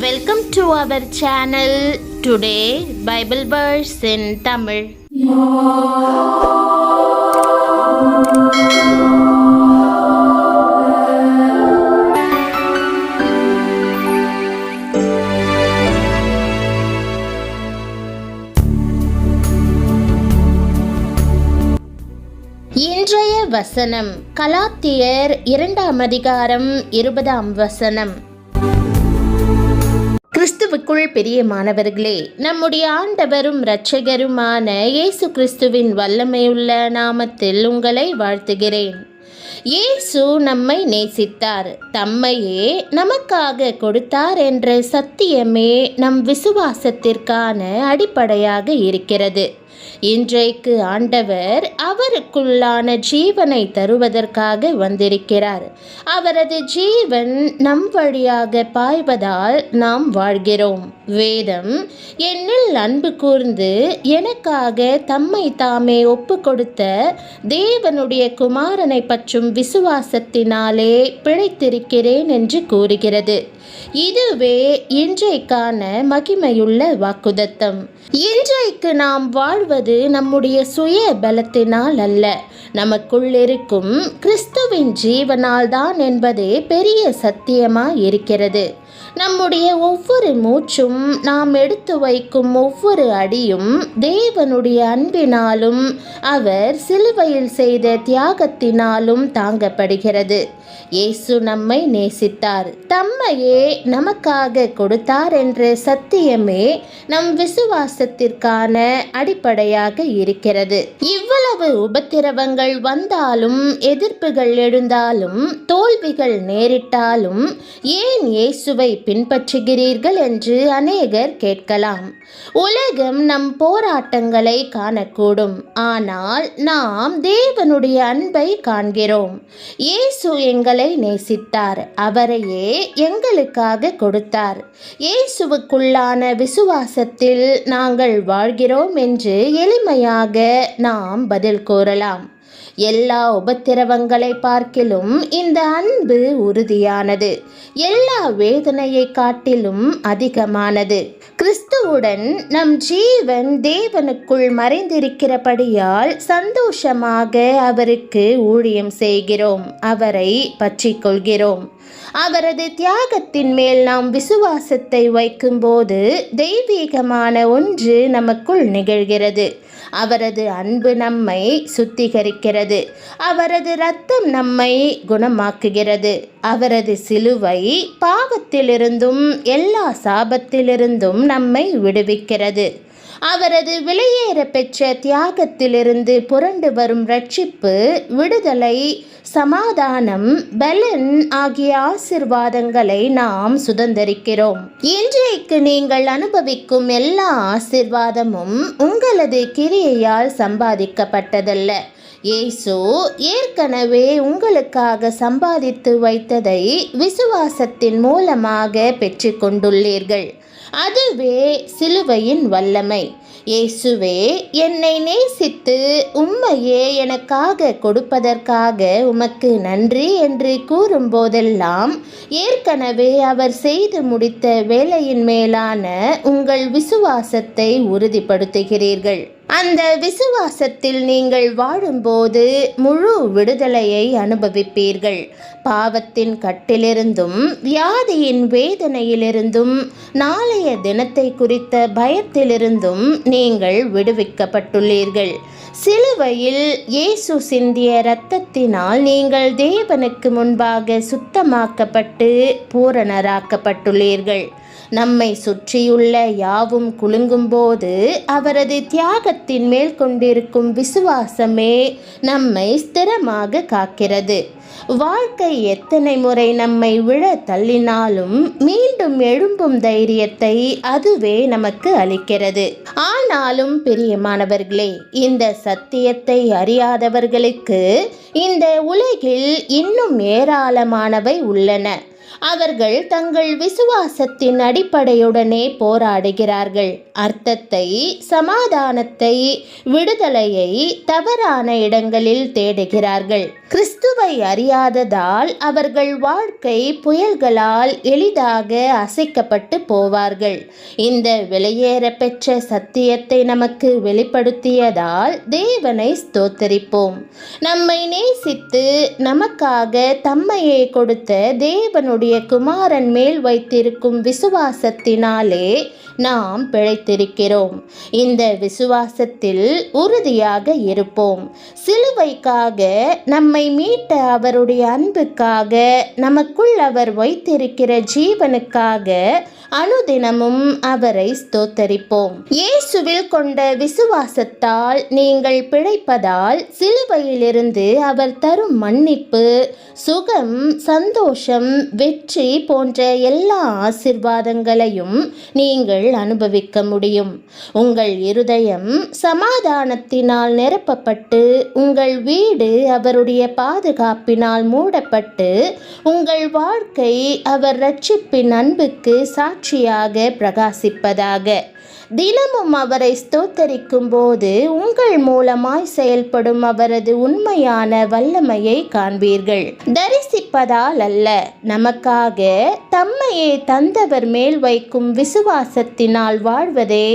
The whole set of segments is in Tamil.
Welcome to our channel. Today Bible verse in Tamil. இன்றைய வசனம் கலாத்தியர் 2ஆம் அதிகாரம் 20ஆம் வசனம். கிறிஸ்துவுக்குள் பிரியமானவர்களே, நம்முடைய ஆண்டவரும் இரட்சகருமான இயேசு கிறிஸ்துவின் வல்லமையுள்ள நாமத்தில் உங்களை வாழ்த்துகிறேன். இயேசு நம்மை நேசித்தார், தம்மையே நமக்காக கொடுத்தார் என்ற சத்தியமே நம் விசுவாசத்திற்கான அடிப்படையாக இருக்கிறது. இன்றைக்கு ஆண்டவர் அவருக்குள்ளான ஜீவனை தருவதற்காக வந்திருக்கிறார். அவரது ஜீவன் நம் வழியாக பாய்வதால் நாம் வாழ்கிறோம். வேதம் என்னில் அன்பு கூர்ந்து எனக்காக தம்மை தாமே ஒப்பு கொடுத்த தேவனுடைய குமாரனை பற்றும் விசுவாசத்தினாலே பிழைத்திருக்கிறேன் என்று கூறுகிறது. இதுவே இன்றைக்கான மகிமையுள்ள வாக்குதத்தம். இன்றைக்கு நாம் வாழ்வது நம்முடைய சுய பலத்தினால் அல்ல, நமக்குள் இருக்கும் கிறிஸ்துவின் ஜீவனால் தான் என்பதே பெரிய சத்தியமாய் இருக்கிறது. நம்முடைய ஒவ்வொரு மூச்சும், நாம் எடுத்து வைக்கும் ஒவ்வொரு அடியும் தேவனுடைய அன்பினாலும் அவர் சிலுவையில் செய்த தியாகத்தினாலும் தாங்கப்படுகிறது. இயேசு நம்மை நேசித்தார், தம்மையே நமக்காக கொடுத்தார் என்ற சத்தியமே நம் விசுவாசத்திற்கான அடிப்படையாக இருக்கிறது. இவ்வளவு உபத்திரவங்கள் வந்தாலும், எதிர்ப்புகள் எழுந்தாலும், தோல்விகள் நேரிட்டாலும் ஏன் இயேசுவை பின்பற்றுகிறீர்கள் என்று அநேகர் கேட்கலாம். உலகம் நம் போராட்டங்களை காணக்கூடும், ஆனால் நாம் தேவனுடைய அன்பை காண்கிறோம். இயேசு எங்களை நேசித்தார், அவரையே எங்களுக்காக கொடுத்தார். இயேசுவுக்குள்ளான விசுவாசத்தில் நாங்கள் வாழ்கிறோம் என்று எளிமையாக நாம் பதில் கூறலாம். எல்லா உபத்திரவங்களை பார்க்கிலும் இந்த அன்பு உறுதியானது, எல்லா வேதனையை காட்டிலும் அதிகமானது. கிறிஸ்துவுடன் நம் ஜீவன் தேவனுக்குள் மறைந்திருக்கிறபடியால் சந்தோஷமாக அவருக்கு ஊழியம் செய்கிறோம், அவரை பற்றிக் கொள்கிறோம். அவரது தியாகத்தின் மேல் நாம் விசுவாசத்தை வைக்கும்போது தெய்வீகமான ஒன்று நமக்குள் நிகழ்கிறது. அவரது அன்பு நம்மை சுத்திகரிக்கிறது, அவரது இரத்தம் நம்மை குணமாக்குகிறது, அவரது சிலுவை பாவத்திலிருந்தும் எல்லா சாபத்திலிருந்தும் நம்மை விடுவிக்கிறது. அவரது விலையேற பெற்ற தியாகத்திலிருந்து புரண்டு வரும் ரட்சிப்பு, விடுதலை, சமாதானம், பலன் ஆகிய ஆசிர்வாதங்களை நாம் சுதந்தரிக்கிறோம். இன்றைக்கு நீங்கள் அனுபவிக்கும் எல்லா ஆசிர்வாதமும் உங்களது கிரியையால் சம்பாதிக்கப்பட்டதல்ல. இயேசு ஏற்கனவே உங்களுக்காக சம்பாதித்து வைத்ததை விசுவாசத்தின் மூலமாக பெற்றுக்கொண்டுள்ளீர்கள். அதுவே சிலுவையின் வல்லமை. இயேசுவே என்னை நேசித்து உம்மையே எனக்காக கொடுப்பதற்காக உமக்கு நன்றி என்று கூறும்போதெல்லாம் ஏற்கனவே அவர் செய்து முடித்த வேலையின் மேலான உங்கள் விசுவாசத்தை உறுதிப்படுத்துகிறீர்கள். அந்த விசுவாசத்தில் நீங்கள் வாழும்போது முழு விடுதலையை அனுபவிப்பீர்கள். பாவத்தின் கட்டிலிருந்தும், வியாதியின் வேதனையிலிருந்தும், நாளைய தினத்தை குறித்த பயத்திலிருந்தும் நீங்கள் விடுவிக்கப்பட்டுள்ளீர்கள். சிலுவையில் இயேசு சிந்திய இரத்தத்தினால் நீங்கள் தேவனுக்கு முன்பாக சுத்தமாக்கப்பட்டு பூரணராக்கப்பட்டுள்ளீர்கள். நம்மை சுற்றியுள்ள யாவும் குலுங்கும்போது அவரது தியாகத்தின் மேல் கொண்டிருக்கும் விசுவாசமே நம்மை ஸ்திரமாக காக்கிறது. வாழ்க்கை எத்தனை முறை நம்மை விழ தள்ளினாலும் மீண்டும் எழும்பும் தைரியத்தை அதுவே நமக்கு அளிக்கிறது. ஆனாலும் பிரியமானவர்களே, இந்த சத்தியத்தை அறியாதவர்களுக்கு இந்த உலகில் இன்னும் ஏராளமானவை உள்ளன. அவர்கள் தங்கள் விசுவாசத்தின் அடிப்படையுடனே போராடுகிறார்கள். அர்த்தத்தை, சமாதானத்தை, விடுதலையை தவறான இடங்களில் தேடுகிறார்கள். கிறிஸ்துவை அறியாததால் அவர்கள் வாழ்க்கை புயல்களால் எளிதாக அசைக்கப்பட்டு போவார்கள். இந்த வெளியேற பெற்ற சத்தியத்தை நமக்கு வெளிப்படுத்தியதால் தேவனை ஸ்தோத்தரிப்போம். நம்மை நேசித்து நமக்காக தம்மையே கொடுத்த தேவனுடைய குமாரன் மேல் வைத்திருக்கும் விசுவாசத்தினாலே நாம் பிழைத்திருக்கிறோம். இந்த விசுவாசத்தில் உறுதியாக இருப்போம். சிலுவைக்காக நம்மை மீட்ட அவருடைய அன்புக்காக, நமக்குள் அவர் வைத்திருக்கிற ஜீவனுக்காக அனுதினமும் அவரை ஸ்தோத்தரிப்போம். இயேசுவில் கொண்ட விசுவாசத்தால் நீங்கள் பிழைப்பதால் சிலுவையிலிருந்து அவர் தரும் மன்னிப்பு, சுகம், சந்தோஷம், வெற்றி போன்ற எல்லா ஆசீர்வாதங்களையும் நீங்கள் அனுபவிக்க முடியும். உங்கள் இருதயம் சமாதானத்தினால் நிரப்பப்பட்டு, உங்கள் வீடு அவருடைய பாதுகாப்பினால் மூடப்பட்டு, உங்கள் வாழ்க்கை அவர் ரட்சிப்பின் அன்புக்கு சாட்சியாக பிரகாசிப்பதாக. தினமும் அவரை ஸ்தோத்தரிக்கும் போது உங்கள் மூலமாய் செயல்படும் அவரது உண்மையான வல்லமையை காண்பீர்கள். தரிசிப்பதால் அல்ல, நமக்காக தம்மையே தந்தவர் மேல் வைக்கும் விசுவாசத்தினால் வாழ்வதே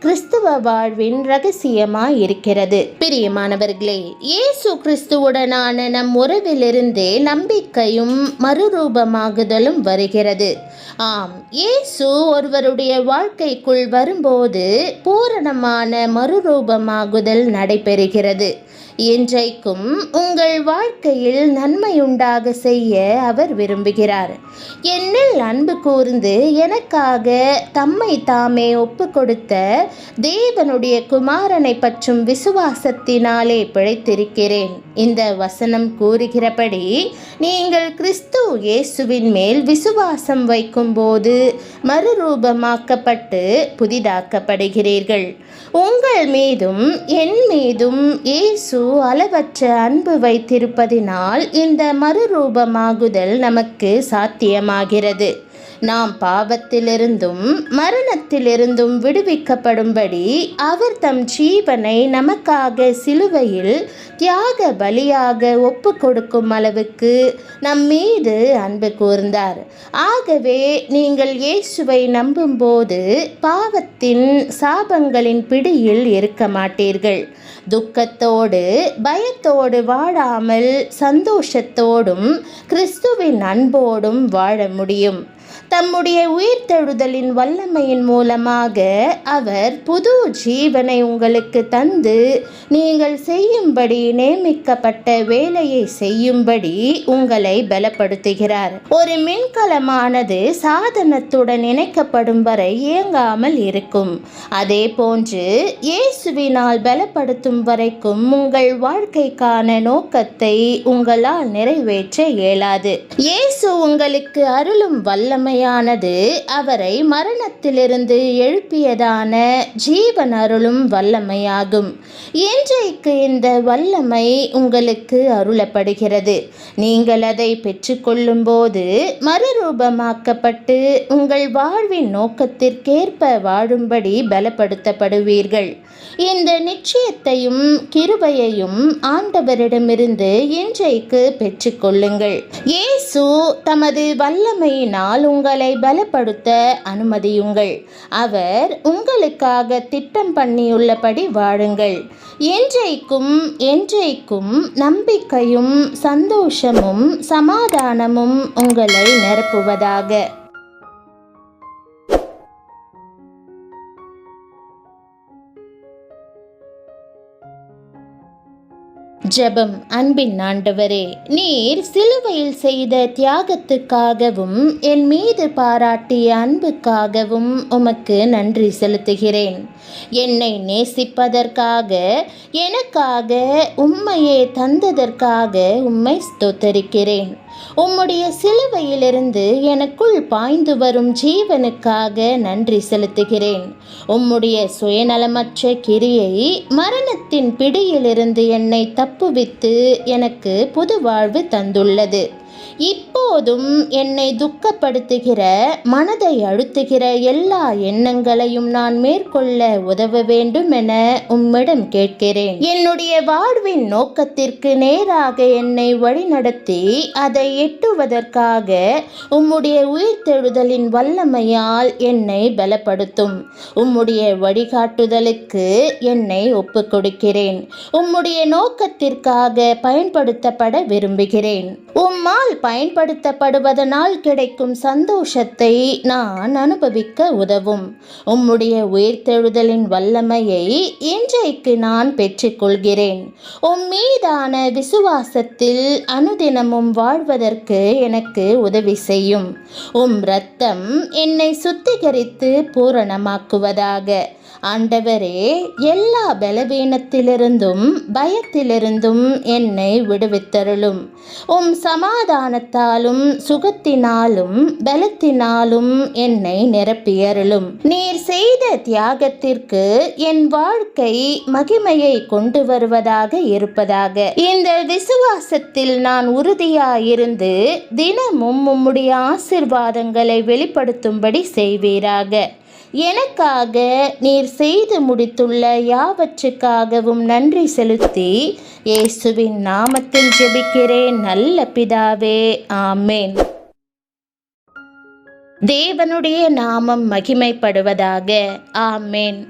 கிறிஸ்துவ வாழ்வின் ரகசியமாய் இருக்கிறது. பிரியமானவர்களே, இயேசு கிறிஸ்துவுடனான நம் உறவிலிருந்தே நம்பிக்கையும் மறுரூபமாகுதலும் வருகிறது. ஆம், இயேசு ஒருவருடைய வாழ்க்கைக்குள் வரும்போது பூரணமான மறுரூபமாகுதல் நடைபெறுகிறது. இன்றைக்கும் உங்கள் வாழ்க்கையில் நன்மையுண்டாக செய்ய அவர் விரும்புகிறார். என்னில் அன்பு கூர்ந்து எனக்காக தம்மை தாமே ஒப்பு கொடுத்த தேவனுடைய குமாரனை பற்றும் விசுவாசத்தினாலே பிழைத்திருக்கிறேன். இந்த வசனம் கூறுகிறபடி நீங்கள் கிறிஸ்து இயேசுவின் மேல் விசுவாசம் வைக்கும் போது மறுரூபமாக்கப்பட்டு புதிதாக்கப்படுகிறீர்கள். உங்கள் மீதும் என் மீதும் இயேசு அளவற்ற அன்பு வைத்திருப்பதினால் இந்த மறுரூபமாகுதல் நமக்கு சாத்தியமாகிறது. நாம் பாவத்திலிருந்தும் மரணத்திலிருந்தும் விடுவிக்கப்படும்படி அவர் தம் ஜீவனை நமக்காக சிலுவையில் தியாக பலியாக ஒப்பு கொடுக்கும் அளவுக்கு நம் மீது அன்பு கூர்ந்தார். ஆகவே நீங்கள் இயேசுவை நம்பும்போது பாவத்தின் சாபங்களின் பிடியில் இருக்க மாட்டீர்கள். துக்கத்தோடு பயத்தோடு வாழாமல் சந்தோஷத்தோடும் கிறிஸ்துவின் அன்போடும் வாழ முடியும். தம்முடைய உயிர்த்தெழுதலின் வல்லமையின் மூலமாக அவர் புது ஜீவனை உங்களுக்கு தந்து நீங்கள் செய்யும்படி நியமிக்கப்பட்ட வேலையை செய்யும்படி உங்களை பலப்படுத்துகிறார். ஒரு மின்கலமானது சாதனத்துடன் இணைக்கப்படும் வரை இயங்காமல் இருக்கும். அதே போன்று இயேசுவினால் பலப்படுத்தும் வரைக்கும் உங்கள் வாழ்க்கைக்கான நோக்கத்தை உங்களால் நிறைவேற்ற இயலாது. இயேசு உங்களுக்கு அருளும் வல்லமையானது அவரை மரணத்திலிருந்து எழுப்பியதான ஜீவன் அருளும் வல்லமையாகும். இன்றைக்கு இந்த வல்லமை உங்களுக்கு அருளப்படுகிறது. நீங்கள் அதை பெற்றுக்கொள்ளும் போது மறுரூபமாக்கப்பட்டு உங்கள் வாழ்வின் நோக்கத்திற்கேற்ப வாழும்படி பலப்படுத்தப்படுவீர்கள். இந்த நிச்சயத்தையும் கிருபையையும் ஆண்டவரிடமிருந்து இன்றைக்கு பெற்றுக்கொள்ளுங்கள். இயேசு தமது வல்லமையினால் உங்களை பலப்படுத்த அனுமதியுங்கள். அவர் உங்களுக்காக திட்டம் பண்ணியுள்ளபடி வாழுங்கள். என்றைக்கும் நம்பிக்கையும் சந்தோஷமும் சமாதானமும் உங்களை நிரப்புவதாக. ஜெபம். அன்பின் ஆண்டவரே, நீர் சிலுவையில் செய்த தியாகத்துக்காகவும் என் மீது பாராட்டிய அன்புக்காகவும் உமக்கு நன்றி செலுத்துகிறேன். என்னை நேசிப்பதற்காக, எனக்காக உம்மையே தந்ததற்காக உம்மை ஸ்தோத்தரிக்கிறேன். உம்முடைய சிலுவையிலிருந்து எனக்குள் பாய்ந்து வரும் ஜீவனுக்காக நன்றி செலுத்துகிறேன். உம்முடைய சுயநலமற்ற கிரியை மரணத்தின் பிடியிலிருந்து என்னை தப்புவித்து எனக்கு புது வாழ்வு தந்துள்ளது. இப்போதும் என்னை துக்கப்படுத்துகிற, மனதை அழுத்துகிற எல்லா எண்ணங்களையும் நான் மேற்கொள்ள உதவ வேண்டும் என உம்மிடம் கேட்கிறேன். என்னுடைய வாழ்வின் நோக்கத்திற்கு நேராக என்னை வழிநடத்தி அதை எட்டுவதற்காக உம்முடைய உயிர்த்தெழுதலின் வல்லமையால் என்னை பலப்படுத்தும். உம்முடைய வழிகாட்டுதலுக்கு என்னை ஒப்புக் கொடுக்கிறேன். உம்முடைய நோக்கத்திற்காக பயன்படுத்தப்பட விரும்புகிறேன். உம்மால் பயன்படுத்தப்படுவதனால் கிடைக்கும் சந்தோஷத்தை நான் அனுபவிக்க உதவும். உம்முடைய உயிர்த்தெழுதலின் வல்லமையை இன்றைக்கு நான் பெற்றுக்கொள்கிறேன். உம் மீதான விசுவாசத்தில் அனுதினமும் வாழ்வதற்கு எனக்கு உதவி செய்யும். உம் இரத்தம் என்னை சுத்திகரித்து பூரணமாக்குவதாக. ஆண்டவரே, எல்லா பலவீனத்திலிருந்தும் பயத்திலிருந்தும் என்னை விடுவித்தருளும். உம் சமாதானத்தாலும் சுகத்தினாலும் பலத்தினாலும் என்னை நிரப்பியருளும். நீர் செய்த தியாகத்திற்கு என் வாழ்க்கை மகிமையை கொண்டு வருவதாக இருப்பதாக. இந்த விசுவாசத்தில் நான் உறுதியாயிருந்து தினமும் உம்முடைய ஆசீர்வாதங்களை வெளிப்படுத்தும்படி செய்வீராக. எனக்காக நீர் செய்து முடித்துள்ள யாவற்றுக்காகவும் நன்றி செலுத்தி இயேசுவின் நாமத்தில் ஜெபிக்கிறேன் நல்ல பிதாவே, ஆமேன். தேவனுடைய நாமம் மகிமைப்படுவதாக. ஆமேன்.